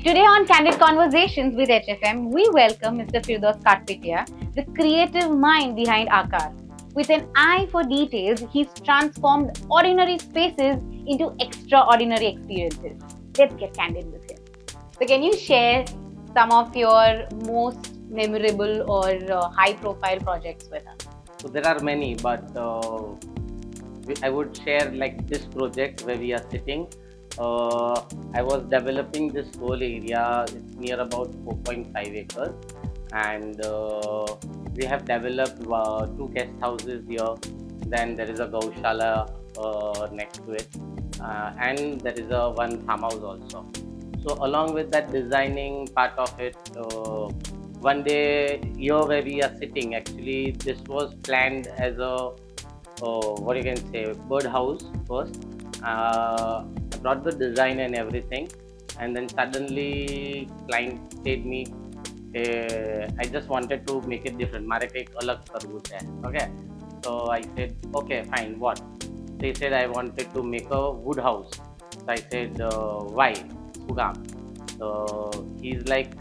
Today on Candid Conversations with HFM, we welcome Mr. Firdos Katpitia, the creative mind behind Akar. With an eye for details, he's transformed ordinary spaces into extraordinary experiences. Let's get candid with him. So, can you share some of your most memorable or high-profile projects with us? So there are many, but I would share like this project where we are sitting. I was developing this whole area. It's near about 4.5 acres, and we have developed two guest houses here. Then there is a Gaushala next to it, and there is a one farmhouse also. So along with that designing part of it, one day here where we are sitting, actually this was planned as a what you can say birdhouse first. I brought the design and everything, and then suddenly client said me, I just wanted to make it different. मारे कहीं अलग करवू है, okay? So I said, okay, fine. What? They said I wanted to make a wood house. So I said, why? Sugam. So he's like,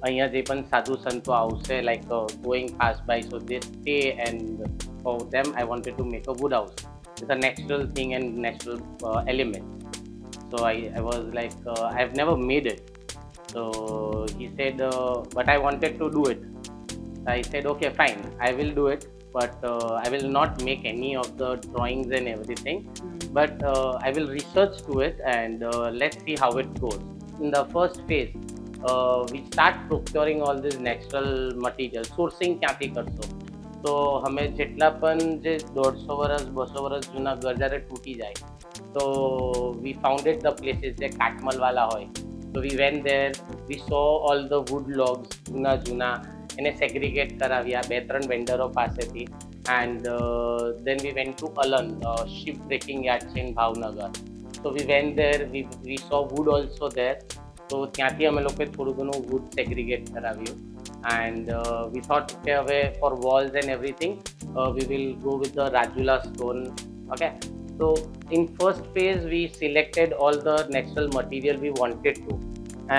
અહીંયા જે પણ સાધુ સંતો આવશે like going past by, so they stay, and for them I wanted to make a wood house. It's a natural thing and natural element. So I was like, I've never made it. So he said, but I wanted to do it. I said, okay, fine, I will do it, but I will not make any of the drawings and everything, but I will research to it, and let's see how it goes. In the first phase, we start procuring all this natural material, sourcing ક્યાંથી કરશો. તો અમે જેટલા પણ જે 150 વર્ષ 200 વર્ષ જૂના ઘર જ્યારે તૂટી જાય, તો we founded the places જે કાટમલવાલા હોય. So we went there, we saw all the wood logs જૂના એને સેગ્રીગેટ કરાવ્યા 2-3 વેન્ડરો પાસેથી, and then we went to Alan, ship breaking yard in Bhavnagar. So we went there, we saw wood also there. So ત્યાંથી અમે લોકોએ થોડું ઘણું wood segregate કરાવ્યું, and we thought, okay, away for walls and everything, we will go with the Rajula stone. Okay, so in first phase we selected all the natural material we wanted to,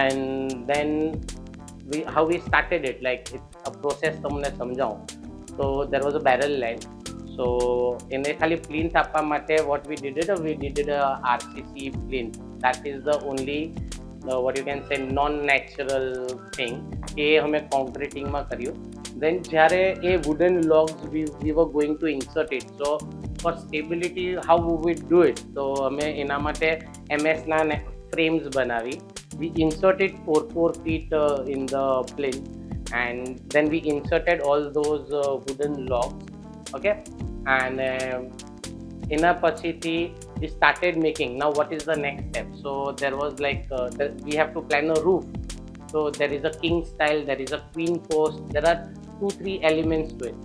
and then how we started it, like it's a process તમને સમજાવું. So there was a barrel line. So એને ખાલી plinth આપવા માટે what we did a RCC plinth. That is the only what you can say non-natural thing. એ અમે કોન્ક્રીટિંગમાં કર્યું. Then જ્યારે એ wooden logs we were going to insert it. So for stability, how we would do it? So અમે એના માટે MS ના frames બનાવી. We inserted 4 feet in the plinth, and then we inserted all those wooden logs. Okay, and એના પછીથી we started making. Now what is the next step? So there was like we have to plan a roof. So there is a king style, there is a queen post, there are 2-3 elements to it.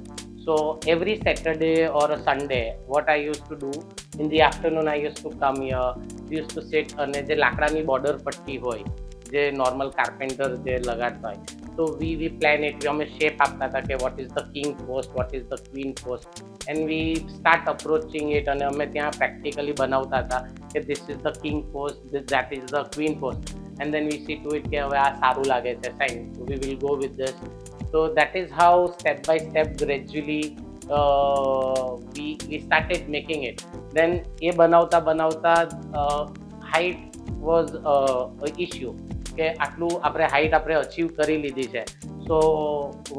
So every Saturday or a Sunday, what I used to do, in the afternoon I used to come here. We used to sit અને જે લાકડાની border પટ્ટી હોય, જે normal carpenter જે લગાડતા હોય, so we plan it. અમે shape આપતા હતા કે what is the king post, what is the queen post, and we start approaching it, અને અમે ત્યાં practically બનાવતા હતા કે this is the king post, that is the queen post, and then we see to it કે હવે આ સારું લાગે છે, fine, we will go with this. So that is how step by step gradually we started making it. Then એ બનાવતા height was an issue કે આટલું આપણે height આપણે achieve કરી લીધી છે. So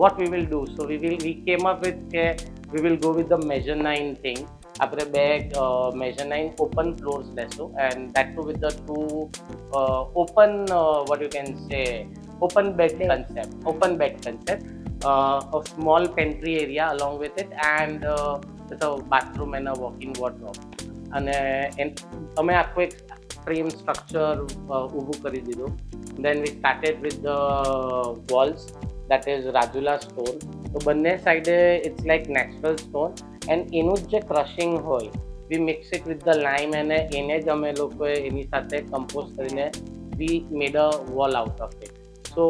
what we will do? So we came up with we will go with the measure 9 thing. આપણે બે measure 9 open floors લેશું, and that too with the two open what you can say open bed concept, a small pantry area along with it, and with a bathroom and a walk-in wardrobe. અને અમે આખું એક frame structure ઊભું કરી દીધું. Then we started with the walls, that is Rajula stone. તો બંને સાઈડે it's like natural stone, and એનું જે crushing હોય, we mix it with the lime, અને એને જ અમે લોકોએ એની સાથે compose કરીને we made a wall out of it. So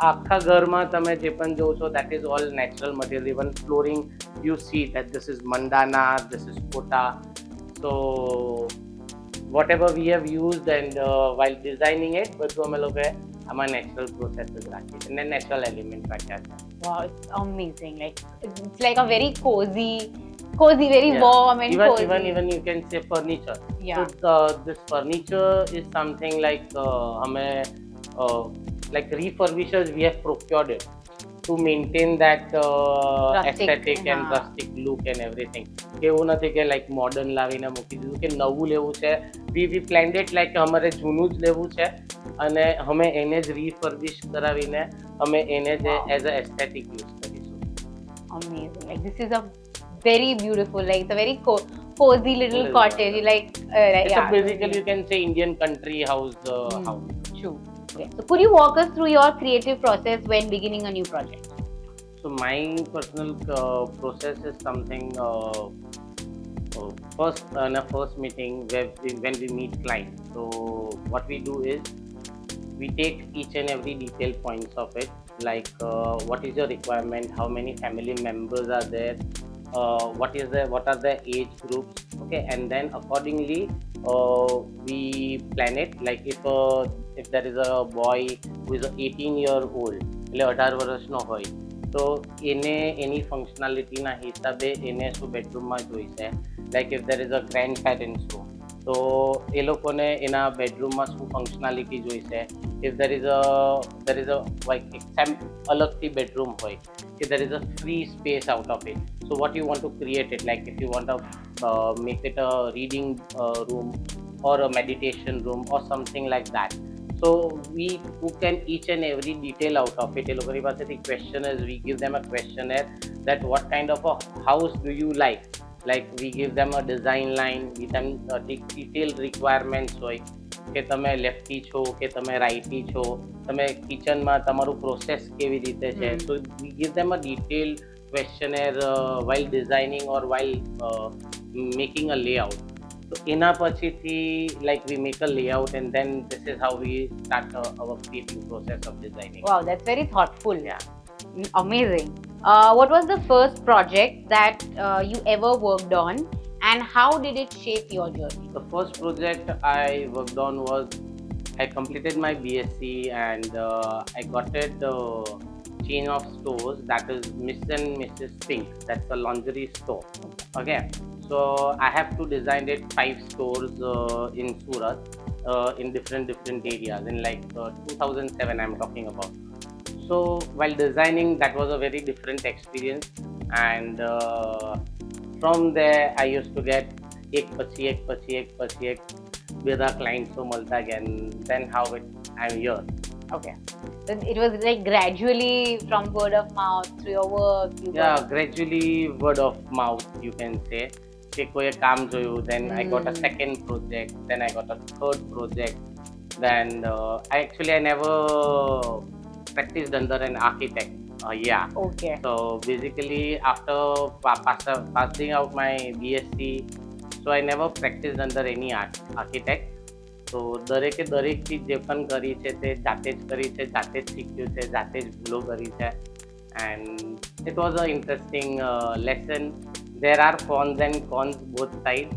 આખા ઘરમાં તમે જે પણ જોવો છો, that is all natural material. Even flooring, you see that this is mandana, this is kota. So whatever we have used and while designing it, બધું અમે લોકોએ આમાં natural processes રાખી છે અને natural element રાખ્યા છે. Wow, it's amazing. Like it's like a very cozy, very Yeah. warm and cozy. Even you can say furniture. Yeah. So this furniture is something like हमें like refurbishers we have procured it to maintain that Rustic, aesthetic and હા. rustic look and everything. એવું નથી કે like modern લાવીને મૂકી દીધું કે નવું લેવું છે. we planned it like અમારે જૂનું જ લેવું છે અને અમે એને જ refurbish કરાવીને અમે એને જ Wow. as a aesthetic use કરીશું. Amazing. Like this is a very beautiful, like it's a very cozy little Little cottage. Like It's yeah. a basically you can say Indian country house house. True. Okay. So could you walk us through your creative process when beginning a new project? So my personal process is something first in a first meeting when we meet clients. So what we do is we take each and every detail points of it, like what is your requirement, how many family members are there, what are the age groups, okay, and then accordingly we plan it. Like if there is a boy who is 18-year-old, એટલે 18 વર્ષનો હોય, તો એને એની ફંક્શનાલિટીના હિસાબે એને શું બેડરૂમમાં જોઈશે. Like if there is a grandparents room, તો એ લોકોને એના બેડરૂમમાં શું ફંક્શનાલિટી જોઈશે. if there is a like અલગથી બેડરૂમ હોય કે there is a free space out of it, so what you want to create it, like if you want to make it a reading room or a meditation room or something like that. So we took each and every detail out of it. એ લોકોની પાસેથી questionnaires, we give them a questionnaire that what kind of a house do you like. Like we give them a design line, give them detailed requirements હોય કે તમે lefty છો કે તમે રાઇટી છો, તમે કિચનમાં તમારું પ્રોસેસ કેવી રીતે છે. So we give them a detailed questionnaire while designing or while making a layout. So એના પછીથી like we make a layout and then this is how we start our creative process of designing. Wow, that's very thoughtful. Yeah. Amazing. What was the first project that you ever worked on, and how did it shape your journey? The first project I worked on was I completed my BSc and I got it chain of stores, that is Miss and Mrs. Pink. That's a lingerie store. Okay. So I have to design it 5 stores in Surat in different areas in like 2007 I'm talking about. So while designing, that was a very different experience, and from there I used to get ek pachi ek બધા clients મળતા ગયા, and then how I'm here. Okay. So it was like gradually from word of mouth through your work. Gradually word of mouth you can say. કે કોઈએ કામ જોયું, then I got a second project, then I got a third project, then I never practiced under an architect. Okay. So basically after passing out my BSc, so I never practiced under any architect. So દરેકે ચીજ જે પણ કરી છે તે જાતે જ કરી છે, જાતે જ શીખ્યું છે, જાતે જ ભૂલો કરી છે, and it was an interesting lesson. There are pros and cons both sides,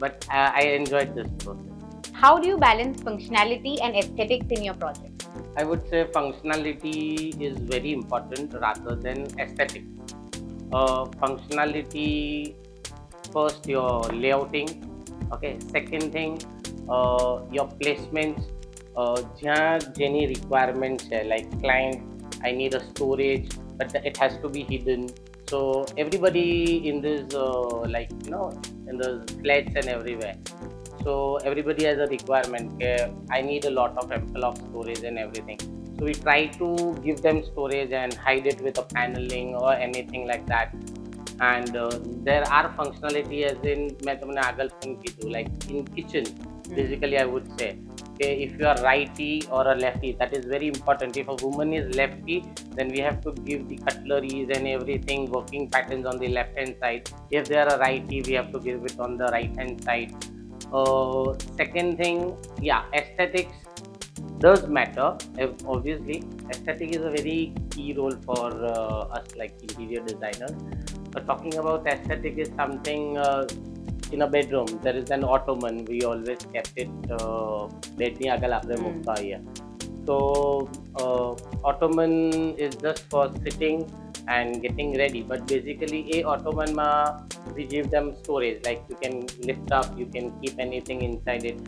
but I enjoyed this process. How do you balance functionality and aesthetics in your project? I would say functionality is very important rather than aesthetics. Functionality, first your layouting, okay. Second thing, your placements, જ્યાં જેની requirements છે, like client, I need a storage, but it has to be hidden. So everybody in this like in the flats and everywhere, so everybody has a requirement. I need a lot of ample of storage and everything. So we try to give them storage and hide it with a paneling or anything like that. And there are functionality as in मैं तुमने आगल phone की थी, like in kitchen basically I would say if you are righty or a lefty, that is very important. If a woman is lefty, then we have to give the cutleries and everything, working patterns on the left hand side. If they are a righty, we have to give it on the right hand side. Second thing, aesthetics does matter. Obviously aesthetic is a very key role for us like interior designers. But talking about aesthetic is something in a bedroom, there is an ottoman. We always kept it bed ni agal apne mukta hai. So ottoman is just for sitting and getting ready. But basically, a ottoman ma we give them storage. Like you can lift up, you can keep anything inside it.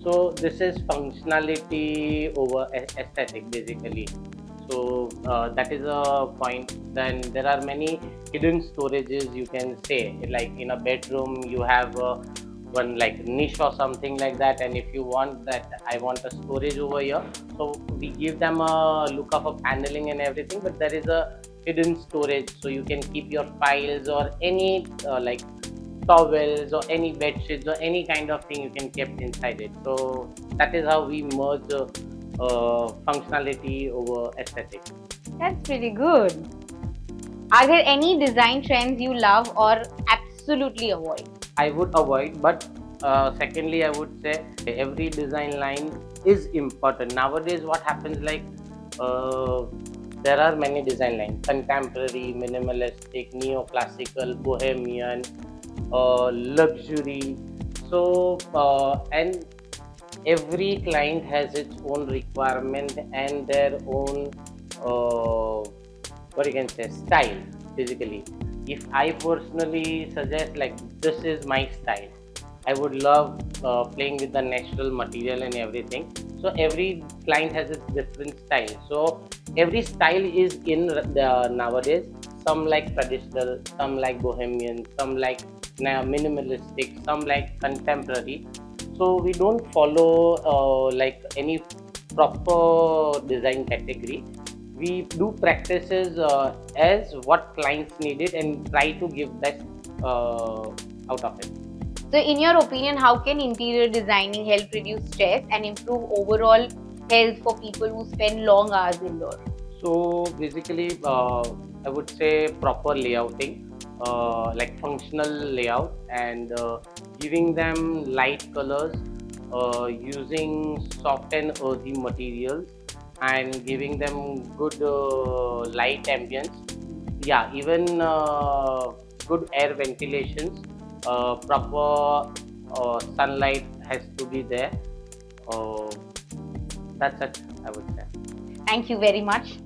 So this is functionality over aesthetic basically. So that is a point. Then there are many hidden storages you can say. Like in a bedroom, you have one like niche or something like that. And if you want that, I want a storage over here. So we give them a look of a paneling and everything, but there is a hidden storage, so you can keep your files or any like towels or any bed sheets or any kind of thing you can keep inside it. So that is how we merge functionality over aesthetic. That's pretty good. Are there any design trends you love or absolutely avoid? I would avoid, but secondly, I would say every design line is important. Nowadays, what happens like there are many design lines: contemporary, minimalistic, neoclassical, bohemian, luxury. So and every client has its own requirement and their own what you can say style basically. If I personally suggest like this is my style, I would love playing with the natural material and everything. So every client has its different style, so every style is in the nowadays. Some like traditional, some like bohemian, some like minimalistic, some like contemporary. So we don't follow like any proper design category. We do practices as what clients needed and try to give best out of it. So, in your opinion, how can interior designing help reduce stress and improve overall health for people who spend long hours indoors? So basically, I would say proper layouting, like functional layout, and giving them light colors, using soft and earthy materials, and giving them good light ambience. Yeah, even good air ventilations, proper sunlight has to be there. Uh, that's it, I would say. Thank you very much.